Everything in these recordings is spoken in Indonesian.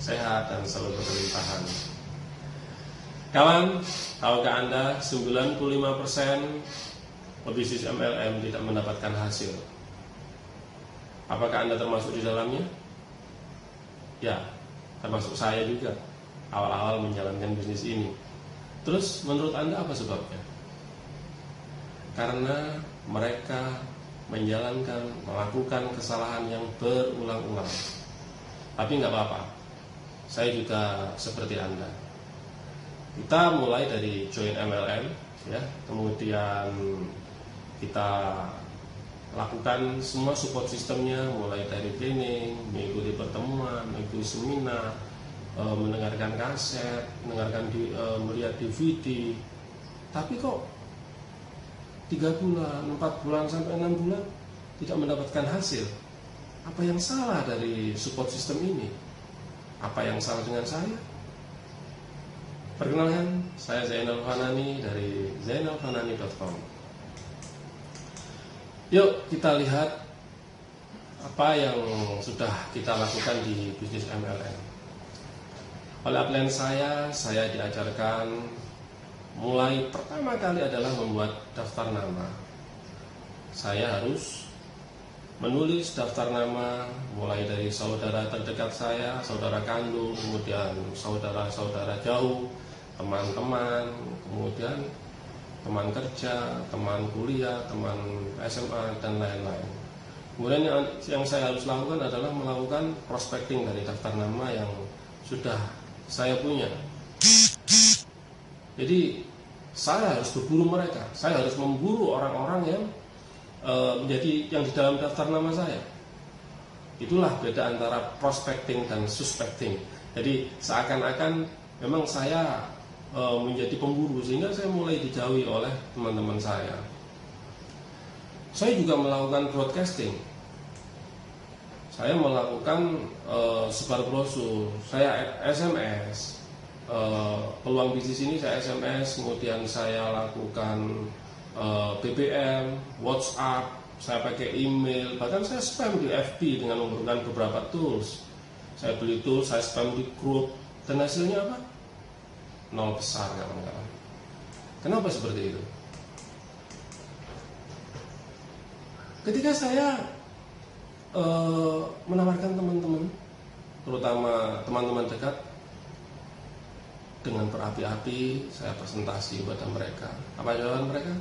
sehat, dan selalu berkelimpahan. Kawan, tahukah Anda 95% pebisnis MLM tidak mendapatkan hasil? Apakah Anda termasuk di dalamnya? Ya, termasuk saya juga. Awal-awal menjalankan bisnis ini. Terus menurut Anda apa sebabnya? Karena mereka melakukan kesalahan yang berulang-ulang. Tapi nggak apa-apa, saya juga seperti Anda. Kita mulai dari join MLM, ya, kemudian kita lakukan semua support sistemnya, mulai dari training, mengikuti pertemuan, mengikuti seminar, mendengarkan kaset, melihat DVD. Tapi kok 3 bulan, 4 bulan, sampai 6 bulan tidak mendapatkan hasil? Apa yang salah dari support system ini? Apa yang salah dengan saya? Perkenalkan, saya Zainal Fanani dari zainalfanani.com. Yuk kita lihat apa yang sudah kita lakukan di bisnis MLM. Oleh upline saya diajarkan mulai pertama kali adalah membuat daftar nama. Saya harus menulis daftar nama mulai dari saudara terdekat saya, saudara kandung, kemudian saudara-saudara jauh, teman-teman, kemudian teman kerja, teman kuliah, teman SMA, dan lain-lain. Kemudian yang saya harus lakukan adalah melakukan prospecting dari daftar nama yang sudah saya punya. Jadi saya harus berburu mereka, saya harus memburu orang-orang yang yang di dalam daftar nama saya. Itulah beda antara prospecting dan suspecting. Jadi seakan-akan memang saya menjadi pemburu, sehingga saya mulai dijauhi oleh teman-teman saya. Saya juga melakukan broadcasting. Saya melakukan sebar brosur, saya SMS, peluang bisnis ini saya SMS, kemudian saya lakukan BBM, WhatsApp, saya pakai email, bahkan saya spam di FB dengan menggunakan beberapa tools. Saya beli tools, saya spam di grup, dan hasilnya apa? 0 besar, kawan-kawan. Kenapa seperti itu? Ketika saya menawarkan teman-teman, terutama teman-teman dekat, dengan berapi-api saya presentasi kepada mereka. Apa jawaban mereka?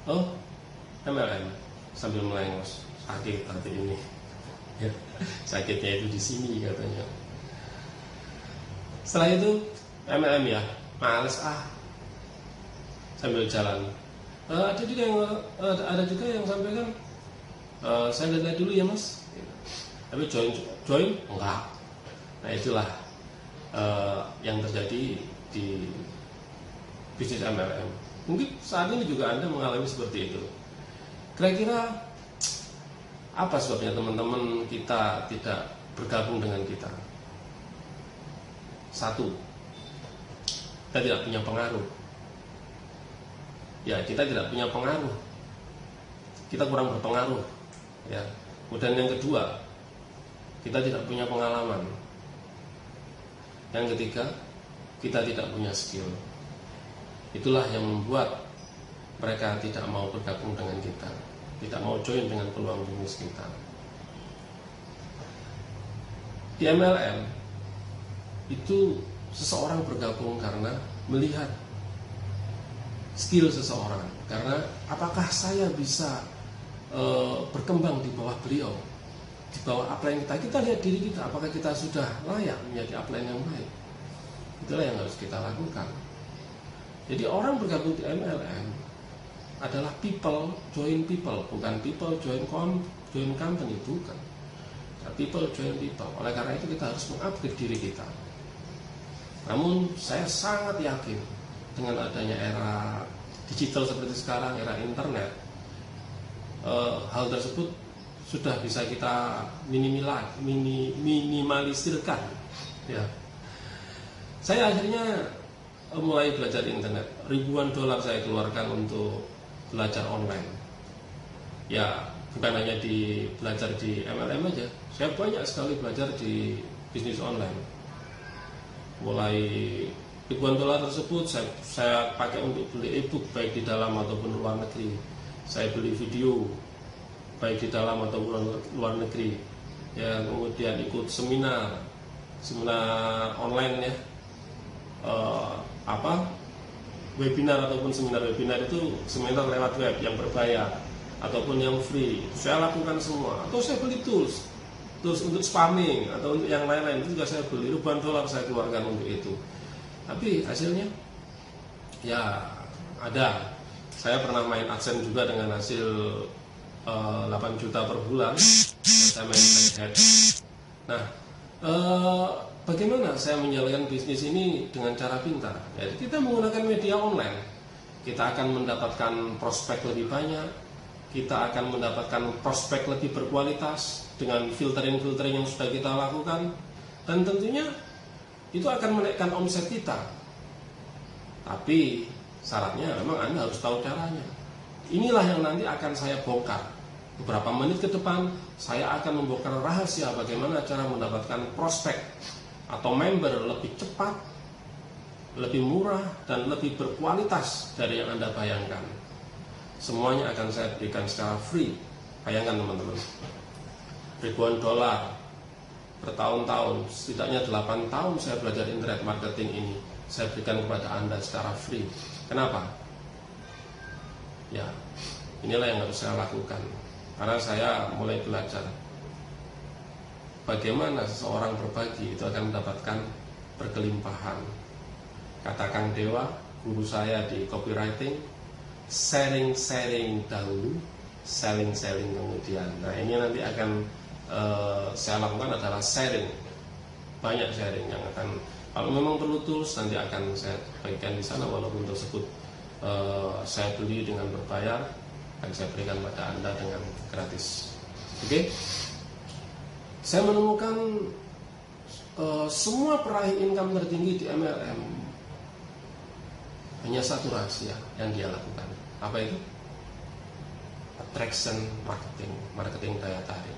Oh, MLM, sambil melengos. Sakit hati ini. Ya, sakitnya itu di sini katanya. Setelah itu MLM ya, males sambil jalan. Ada juga yang sampaikan, saya lihat dulu ya mas. Tapi join enggak. Nah itulah yang terjadi di bisnis MLM. Mungkin saat ini juga Anda mengalami seperti itu. Kira-kira apa sebabnya teman-teman kita tidak bergabung dengan kita? 1, kita tidak punya pengaruh. Ya, kita tidak punya pengaruh. Kita kurang berpengaruh. Ya. Kemudian yang kedua, kita tidak punya pengalaman. Yang ketiga, kita tidak punya skill. Itulah yang membuat mereka tidak mau bergabung dengan kita, tidak mau join dengan peluang bisnis kita. Di MLM itu seseorang bergabung karena melihat skill seseorang, karena apakah saya bisa berkembang di bawah beliau, di bawah upline kita lihat diri kita, apakah kita sudah layak menjadi upline yang baik. Itulah yang harus kita lakukan. Jadi orang bergabung di MLM adalah people join people, bukan people join company, bukan. People join people. Oleh karena itu kita harus mengupgrade diri kita. Namun saya sangat yakin dengan adanya era digital seperti sekarang, era internet, hal tersebut sudah bisa kita minimalisirkan. Ya. Saya akhirnya mulai belajar internet. Ribuan dolar saya keluarkan untuk belajar online. Ya, bukan hanya belajar di MLM aja. Saya banyak sekali belajar di bisnis online. mulai ribuan dolar tersebut saya pakai untuk beli ebook baik di dalam ataupun luar negeri. Saya beli video baik di dalam ataupun luar negeri. Ya, kemudian ikut seminar online ya, webinar ataupun seminar itu seminar lewat web yang berbayar ataupun yang free. Saya lakukan semua. Atau saya beli tools untuk spamming atau untuk yang lain-lain itu juga saya beli, ribuan dolar saya keluarkan untuk itu. Tapi hasilnya ya ada. Saya pernah main AdSense juga dengan hasil 8 juta per bulan. Saya main head. Nah, bagaimana saya menjalankan bisnis ini dengan cara pintar? Jadi kita menggunakan media online, kita akan mendapatkan prospek lebih banyak, kita akan mendapatkan prospek lebih berkualitas dengan filtering yang sudah kita lakukan, dan tentunya itu akan menaikkan omset kita. Tapi syaratnya memang Anda harus tahu caranya. Inilah yang nanti akan saya bongkar. Beberapa menit ke depan saya akan membongkar rahasia bagaimana cara mendapatkan prospek atau member lebih cepat, lebih murah, dan lebih berkualitas dari yang Anda bayangkan. Semuanya akan saya berikan secara free. Bayangkan teman-teman, ribuan dolar bertahun-tahun, setidaknya 8 tahun saya belajar internet marketing ini, saya berikan kepada Anda secara free. Kenapa? Ya, inilah yang harus saya lakukan. Karena saya mulai belajar bagaimana seseorang berbagi itu akan mendapatkan berkelimpahan. Kata Kang Dewa, guru saya di copywriting, sharing dahulu, selling kemudian. Nah, ini nanti akan saya lakukan adalah sharing, banyak sharing yang akan, kalau memang perlu tools nanti akan saya bagikan di sana, walaupun tersebut saya beli dengan berbayar, akan saya berikan pada Anda dengan gratis. Oke? Saya menemukan semua peraih income tertinggi di MLM hanya satu rahasia yang dia lakukan. Apa itu? Attraction marketing daya tarik.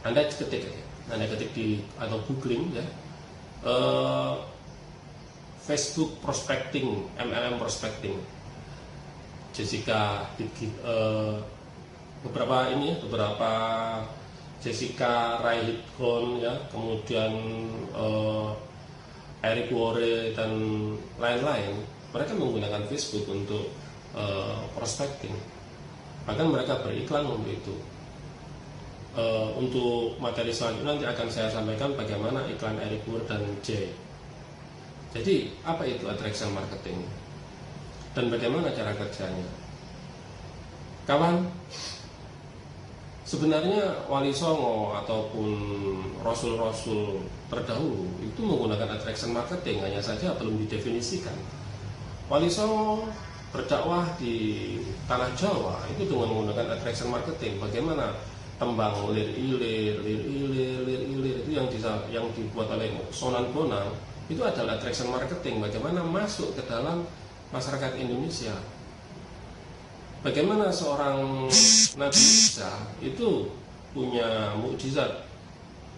Anda ketik di atau googling ya, Facebook prospecting, MLM prospecting, Jessica, beberapa Jessica Ray Hitchcock ya, kemudian Eric Worre dan lain-lain. Mereka menggunakan Facebook untuk prospecting, bahkan mereka beriklan untuk itu. Untuk materi selanjutnya nanti akan saya sampaikan bagaimana iklan Eric Worre dan Jay. Jadi apa itu attraction marketing dan bagaimana cara kerjanya? Kawan, sebenarnya Wali Songo ataupun Rasul-Rasul terdahulu itu menggunakan attraction marketing, hanya saja belum didefinisikan. Wali Songo berdakwah di tanah Jawa itu dengan menggunakan attraction marketing. Bagaimana tembang lir ilir itu yang dibuat oleh Sonan Bonang itu adalah attraction marketing. Bagaimana masuk ke dalam masyarakat Indonesia, bagaimana seorang Nabi Isa itu punya mukjizat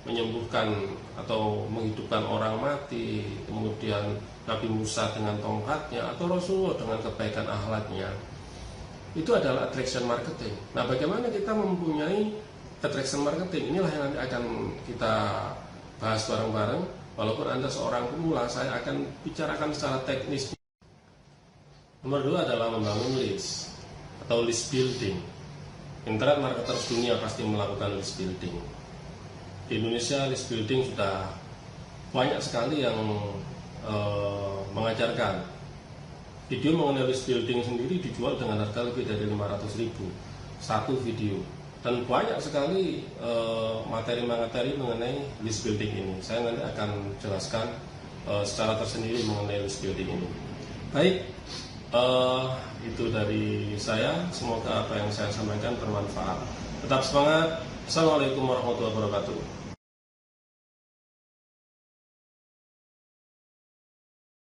menyembuhkan atau menghidupkan orang mati, kemudian Nabi Musa dengan tongkatnya, atau Rasulullah dengan kebaikan akhlaknya. Itu adalah attraction marketing. Nah, bagaimana kita mempunyai attraction marketing? Inilah yang nanti akan kita bahas bareng-bareng. Walaupun Anda seorang pemula, saya akan bicarakan secara teknis. Nomor 2 adalah membangun list atau list building. Internet marketers dunia pasti melakukan list building. Di Indonesia list building sudah banyak sekali yang mengajarkan. Video mengenai list building sendiri dijual dengan harga lebih dari 500.000 satu video, dan banyak sekali materi-materi mengenai list building ini. Saya nanti akan jelaskan secara tersendiri mengenai list building ini. Baik, itu dari saya. Semoga apa yang saya sampaikan bermanfaat. Tetap semangat. Assalamualaikum warahmatullahi wabarakatuh.